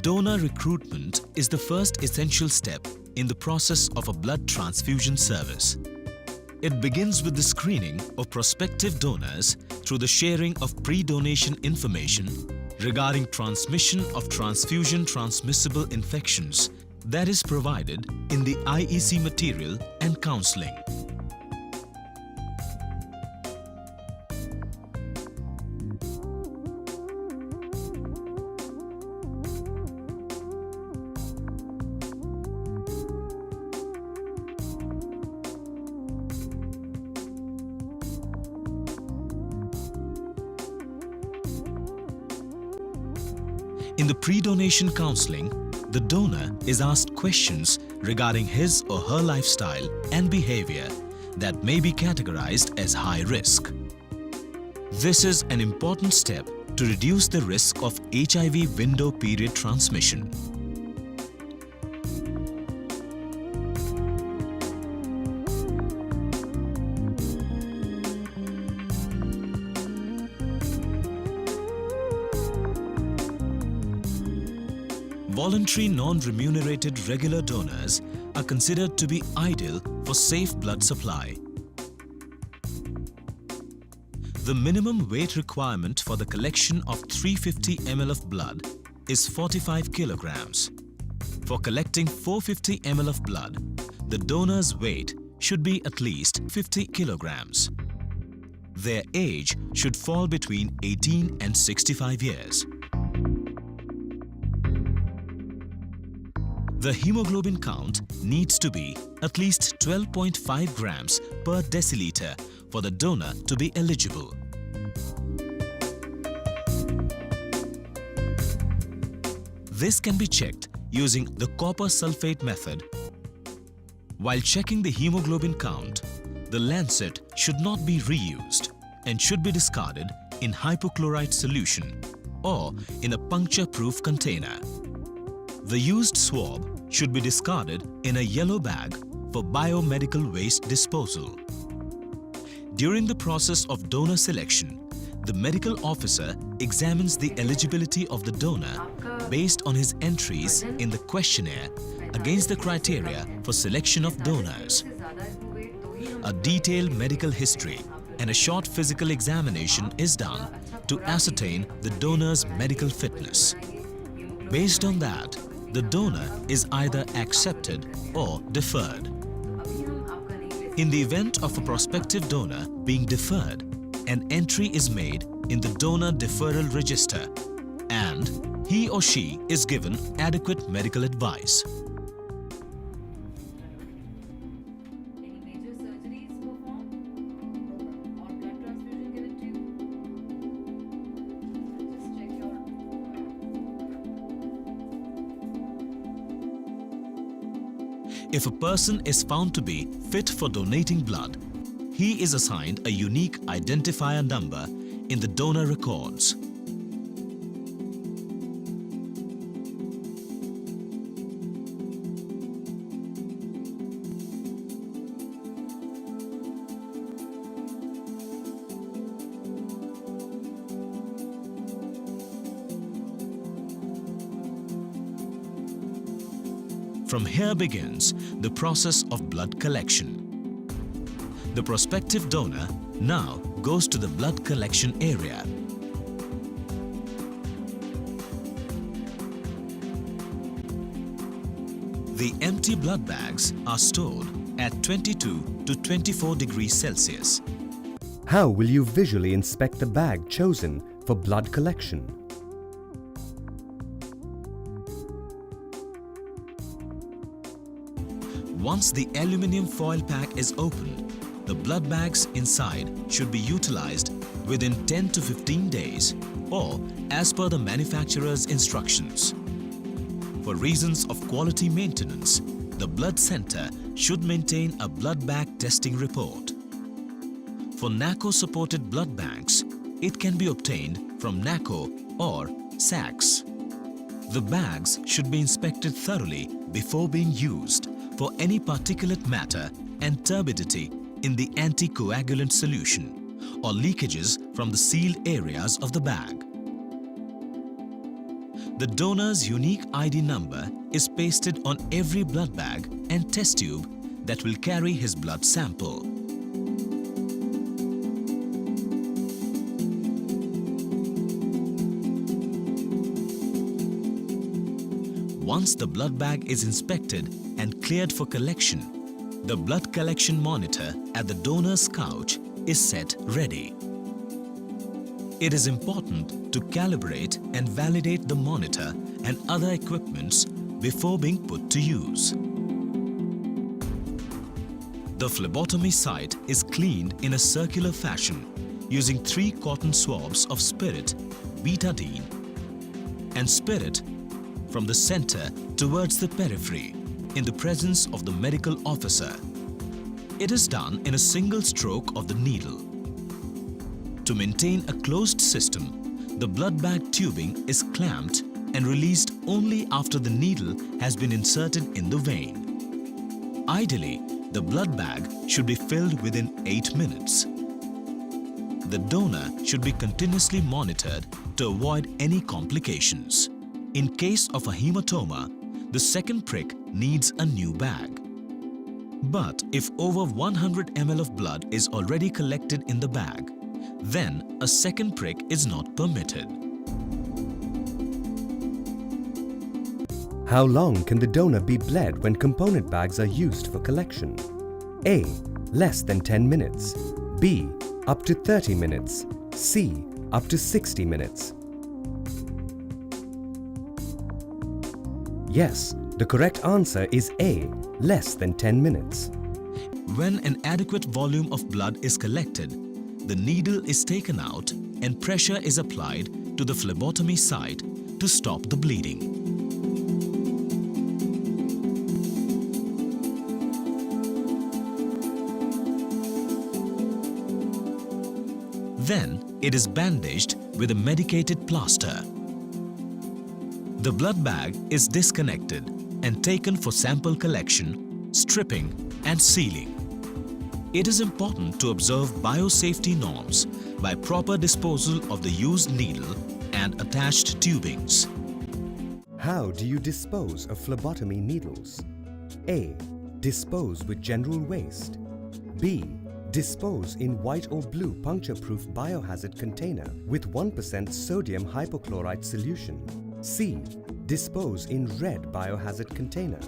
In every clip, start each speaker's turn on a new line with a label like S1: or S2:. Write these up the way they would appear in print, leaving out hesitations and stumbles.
S1: Donor recruitment is the first essential step in the process of a blood transfusion service. It begins with the screening of prospective donors through the sharing of pre-donation information regarding transmission of transfusion transmissible infections that is provided in the IEC material and counseling. In the pre-donation counseling, the donor is asked questions regarding his or her lifestyle and behavior that may be categorized as high risk. This is an important step to reduce the risk of HIV window period transmission. Voluntary non-remunerated regular donors are considered to be ideal for safe blood supply. The minimum weight requirement for the collection of 350 ml of blood is 45 kilograms. For collecting 450 ml of blood, the donor's weight should be at least 50 kilograms. Their age should fall between 18 and 65 years. The hemoglobin count needs to be at least 12.5 grams per deciliter for the donor to be eligible. This can be checked using the copper sulfate method. While checking the hemoglobin count, the lancet should not be reused and should be discarded in hypochlorite solution or in a puncture-proof container. The used swab should be discarded in a yellow bag for biomedical waste disposal. During the process of donor selection, the medical officer examines the eligibility of the donor based on his entries in the questionnaire against the criteria for selection of donors. A detailed medical history and a short physical examination is done to ascertain the donor's medical fitness. Based on that, the donor is either accepted or deferred. In the event of a prospective donor being deferred, an entry is made in the donor deferral register and he or she is given adequate medical advice.
S2: Any major surgeries performed or blood transfusion given to you? Just check your
S1: If a person is found to be fit for donating blood, he is assigned a unique identifier number in the donor records. From here begins the process of blood collection. The prospective donor now goes to the blood collection area. The empty blood bags are stored at 22 to 24 degrees Celsius.
S3: How will you visually inspect the bag chosen for blood collection?
S1: Once the aluminium foil pack is opened, the blood bags inside should be utilized within 10 to 15 days or as per the manufacturer's instructions. For reasons of quality maintenance, the blood center should maintain a blood bag testing report. For NACO-supported blood banks, it can be obtained from NACO or SACS. The bags should be inspected thoroughly before being used for any particulate matter and turbidity in the anticoagulant solution or leakages from the sealed areas of the bag. The donor's unique ID number is pasted on every blood bag and test tube that will carry his blood sample. Once the blood bag is inspected and cleared for collection, the blood collection monitor at the donor's couch is set ready. It is important to calibrate and validate the monitor and other equipments before being put to use. The phlebotomy site is cleaned in a circular fashion using 3 cotton swabs of spirit, betadine, and spirit from the center towards the periphery in the presence of the medical officer. It is done in a single stroke of the needle. To maintain a closed system, the blood bag tubing is clamped and released only after the needle has been inserted in the vein. Ideally, the blood bag should be filled within 8 minutes. The donor should be continuously monitored to avoid any complications. In case of a hematoma, the second prick needs a new bag. But if over 100 ml of blood is already collected in the bag, then a second prick is not permitted.
S3: How long can the donor be bled when component bags are used for collection? A. Less than 10 minutes. B. Up to 30 minutes. C. Up to 60 minutes. Yes, the correct answer is A. Less than 10 minutes.
S1: When an adequate volume of blood is collected, the needle is taken out and pressure is applied to the phlebotomy site to stop the bleeding. Then it is bandaged with a medicated plaster. The blood bag is disconnected and taken for sample collection, stripping and sealing. It is important to observe biosafety norms by proper disposal of the used needle and attached tubings.
S3: How do you dispose of phlebotomy needles? A. Dispose with general waste. B. Dispose in white or blue puncture-proof biohazard container with 1% sodium hypochlorite solution. C. Dispose in red biohazard container.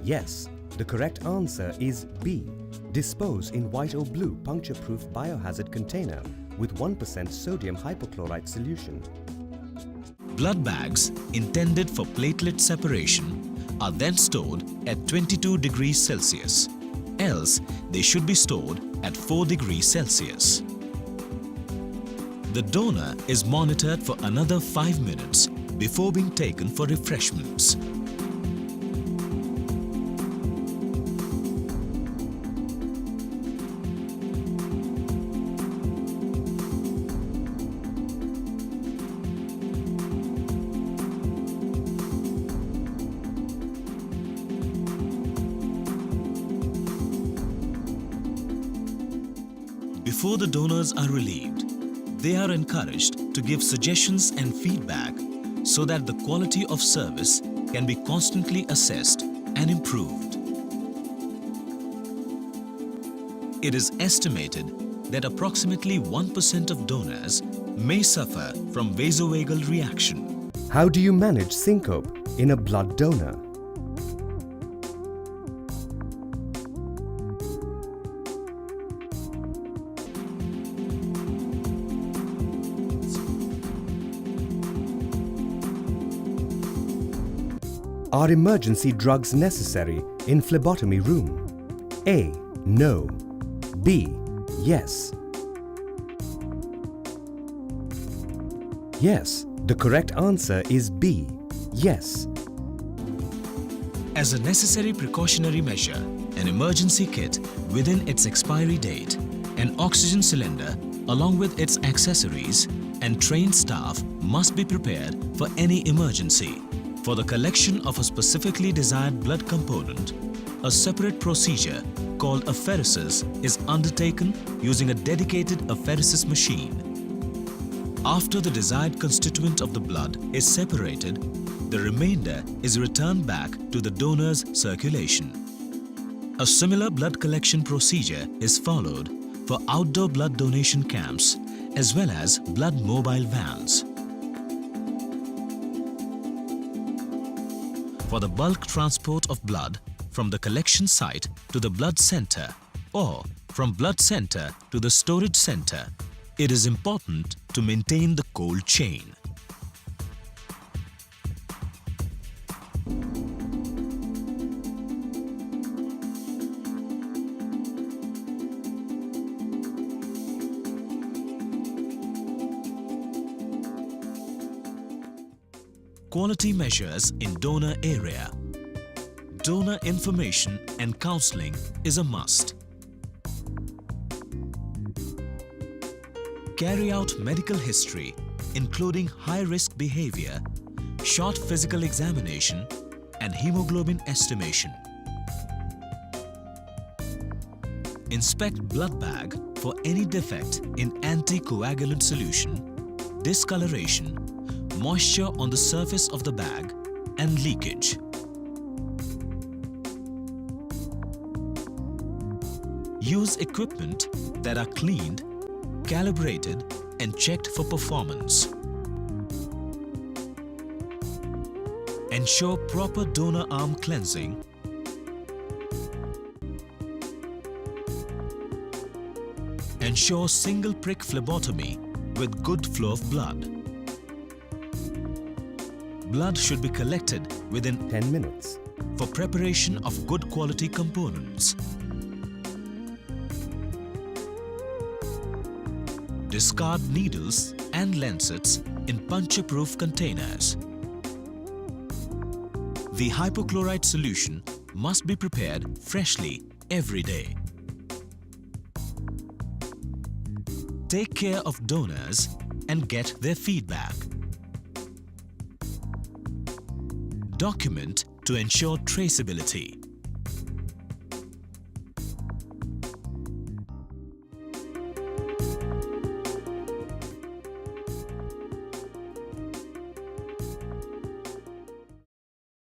S3: Yes, the correct answer is B. Dispose in white or blue puncture-proof biohazard container with 1% sodium hypochlorite solution.
S1: Blood bags intended for platelet separation are then stored at 22 degrees Celsius, else they should be stored at 4 degrees Celsius. The donor is monitored for another 5 minutes before being taken for refreshments. Before the donors are relieved, they are encouraged to give suggestions and feedback so that the quality of service can be constantly assessed and improved. It is estimated that approximately 1% of donors may suffer from vasovagal reaction.
S3: How do you manage syncope in a blood donor? Are emergency drugs necessary in phlebotomy room? A. No. B. Yes. Yes, the correct answer is B. Yes.
S1: As a necessary precautionary measure, an emergency kit within its expiry date, an oxygen cylinder along with its accessories, and trained staff must be prepared for any emergency. For the collection of a specifically desired blood component, a separate procedure called apheresis is undertaken using a dedicated apheresis machine. After the desired constituent of the blood is separated, the remainder is returned back to the donor's circulation. A similar blood collection procedure is followed for outdoor blood donation camps as well as blood mobile vans. For the bulk transport of blood from the collection site to the blood center or from blood center to the storage center, it is important to maintain the cold chain. Quality measures in donor area. Donor information and counseling is a must. Carry out medical history, including high-risk behavior, short physical examination, and hemoglobin estimation. Inspect blood bag for any defect in anticoagulant solution, discoloration, moisture on the surface of the bag, and leakage. Use equipment that are cleaned, calibrated, and checked for performance. Ensure proper donor arm cleansing. Ensure single prick phlebotomy with good flow of blood. Blood should be collected within
S3: 10 minutes.
S1: for preparation of good quality components. Discard needles and lancets in puncture-proof containers. The hypochlorite solution must be prepared freshly every day. Take care of donors and get their feedback. Document to ensure traceability.